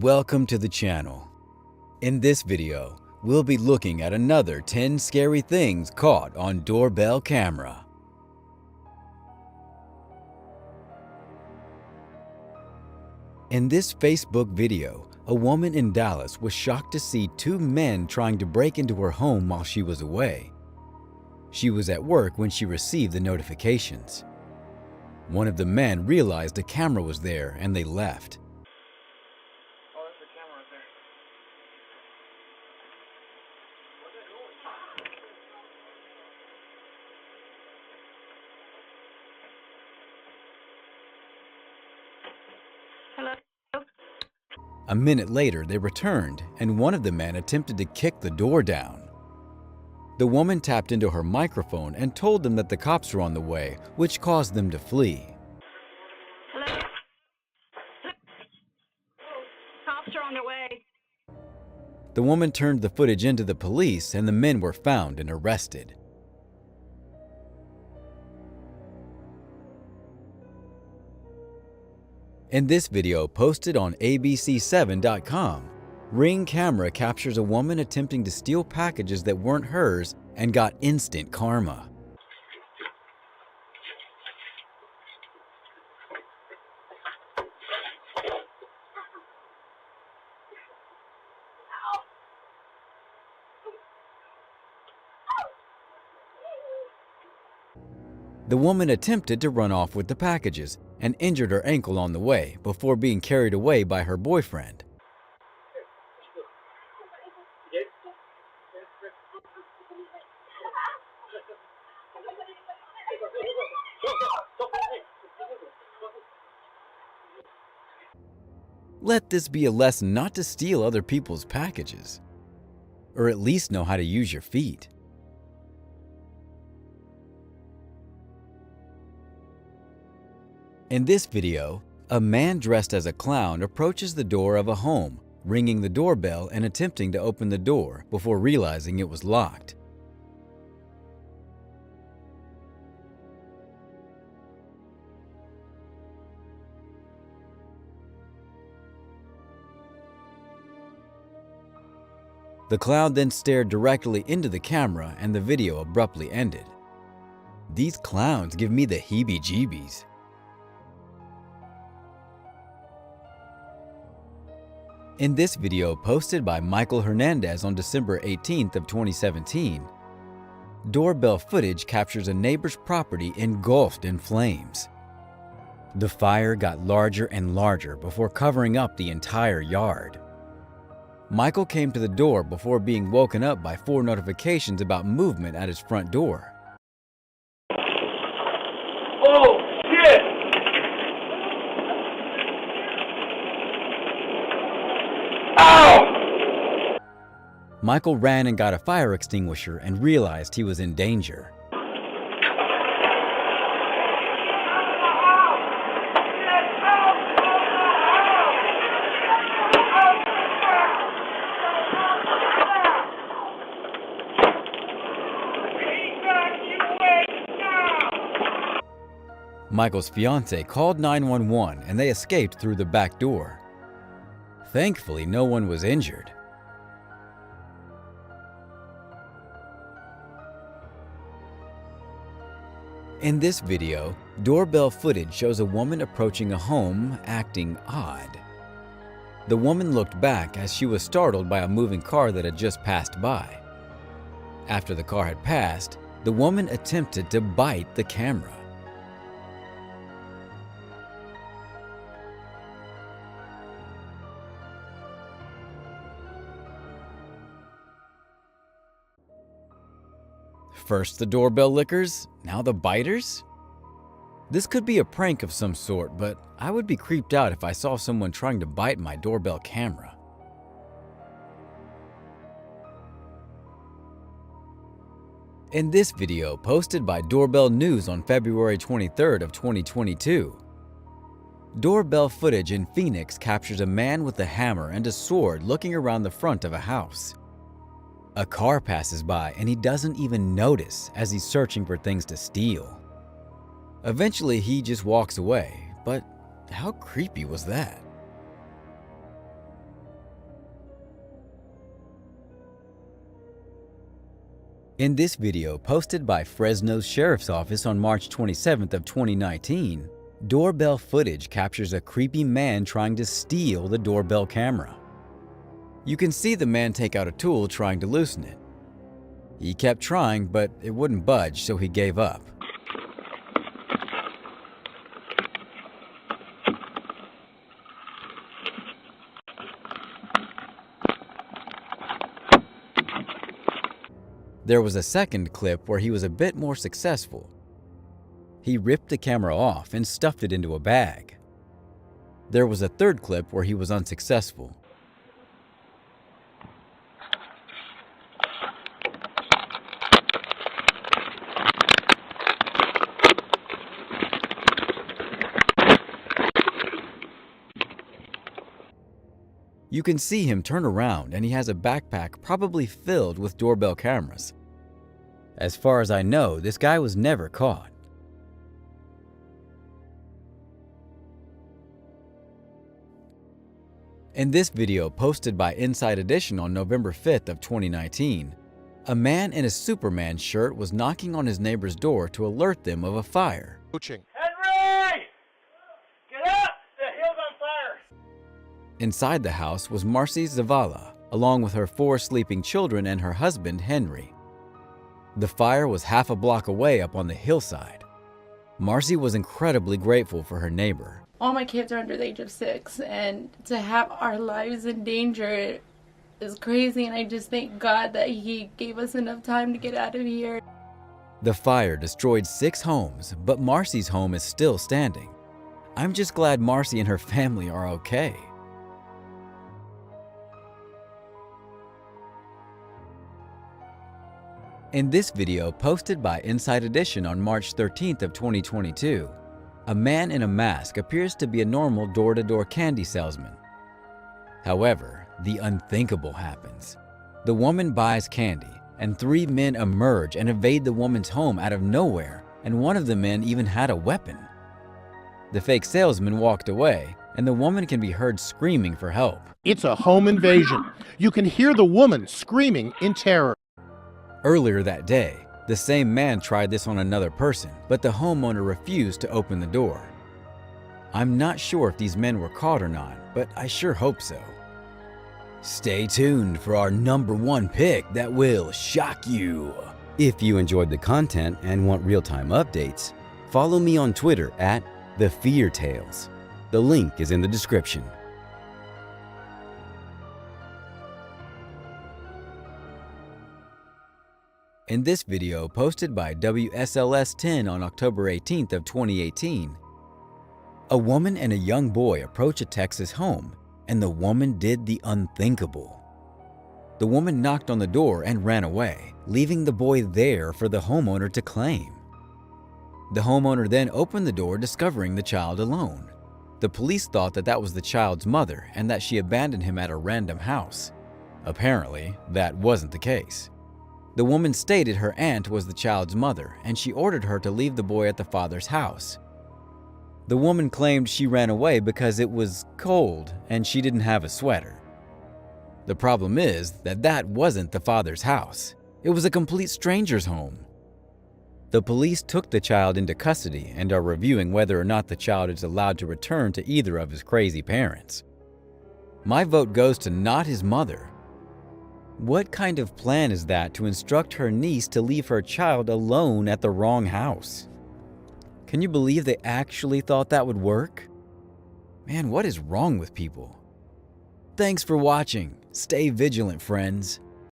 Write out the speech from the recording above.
Welcome to the channel. In this video, we'll be looking at another 10 scary things caught on doorbell camera. In this Facebook video, a woman in Dallas was shocked to see two men trying to break into her home while she was away. She was at work when she received the notifications. One of the men realized a camera was there and they left. Hello? A minute later, they returned, and one of the men attempted to kick the door down. The woman tapped into her microphone and told them that the cops were on the way, which caused them to flee. Hello? Cops are on their way. The woman turned the footage into the police, and the men were found and arrested. In this video posted on abc7.com, Ring camera captures a woman attempting to steal packages that weren't hers and got instant karma. The woman attempted to run off with the packages and injured her ankle on the way before being carried away by her boyfriend. Let this be a lesson not to steal other people's packages, or at least know how to use your feet. In this video, a man dressed as a clown approaches the door of a home, ringing the doorbell and attempting to open the door before realizing it was locked. The clown then stared directly into the camera and the video abruptly ended. These clowns give me the heebie-jeebies. In this video posted by Michael Hernandez on December 18th of 2017, doorbell footage captures a neighbor's property engulfed in flames. The fire got larger and larger before covering up the entire yard. Michael came to the door before being woken up by 4 notifications about movement at his front door. Oh, shit! Ow! Michael ran and got a fire extinguisher and realized he was in danger. Michael's fiance called 911 and they escaped through the back door. Thankfully, no one was injured. In this video, doorbell footage shows a woman approaching a home acting odd. The woman looked back as she was startled by a moving car that had just passed by. After the car had passed, the woman attempted to bite the camera. First the doorbell lickers, now the biters? This could be a prank of some sort, but I would be creeped out if I saw someone trying to bite my doorbell camera. In this video posted by Doorbell News on February 23rd of 2022, doorbell footage in Phoenix captures a man with a hammer and a sword looking around the front of a house. A car passes by and he doesn't even notice as he's searching for things to steal. Eventually, he just walks away, but how creepy was that? In this video posted by Fresno's Sheriff's Office on March 27th of 2019, doorbell footage captures a creepy man trying to steal the doorbell camera. You can see the man take out a tool trying to loosen it. He kept trying, but it wouldn't budge, so he gave up. There was a second clip where he was a bit more successful. He ripped the camera off and stuffed it into a bag. There was a third clip where he was unsuccessful. You can see him turn around and he has a backpack probably filled with doorbell cameras. As far as I know, this guy was never caught. In this video posted by Inside Edition on November 5th of 2019, a man in a Superman shirt was knocking on his neighbor's door to alert them of a fire. Henry! Get up! The hill's on fire! Inside the house was Marcy Zavala, along with her 4 sleeping children and her husband, Henry. The fire was half a block away up on the hillside. Marcy was incredibly grateful for her neighbor. All my kids are under the age of 6, and to have our lives in danger is crazy, and I just thank God that He gave us enough time to get out of here. The fire destroyed 6 homes, but Marcy's home is still standing. I'm just glad Marcy and her family are okay. In this video posted by Inside Edition on March 13th of 2022, a man in a mask appears to be a normal door-to-door candy salesman. However, the unthinkable happens. The woman buys candy, and 3 men emerge and invade the woman's home out of nowhere, and one of the men even had a weapon. The fake salesman walked away, and the woman can be heard screaming for help. It's a home invasion. You can hear the woman screaming in terror. Earlier that day, the same man tried this on another person, but the homeowner refused to open the door. I'm not sure if these men were caught or not, but I sure hope so. Stay tuned for our #1 pick that will shock you. If you enjoyed the content and want real-time updates, follow me on Twitter at @TheFearTales. The link is in the description. In this video posted by WSLS10 on October 18th of 2018, a woman and a young boy approach a Texas home, and the woman did the unthinkable. The woman knocked on the door and ran away, leaving the boy there for the homeowner to claim. The homeowner then opened the door, discovering the child alone. The police thought that that was the child's mother and that she abandoned him at a random house. Apparently, that wasn't the case. The woman stated her aunt was the child's mother, and she ordered her to leave the boy at the father's house. The woman claimed she ran away because it was cold and she didn't have a sweater. The problem is that that wasn't the father's house. It was a complete stranger's home. The police took the child into custody and are reviewing whether or not the child is allowed to return to either of his crazy parents. My vote goes to not his mother. What kind of plan is that to instruct her niece to leave her child alone at the wrong house? Can you believe they actually thought that would work? Man, what is wrong with people? Thanks for watching. Stay vigilant, friends.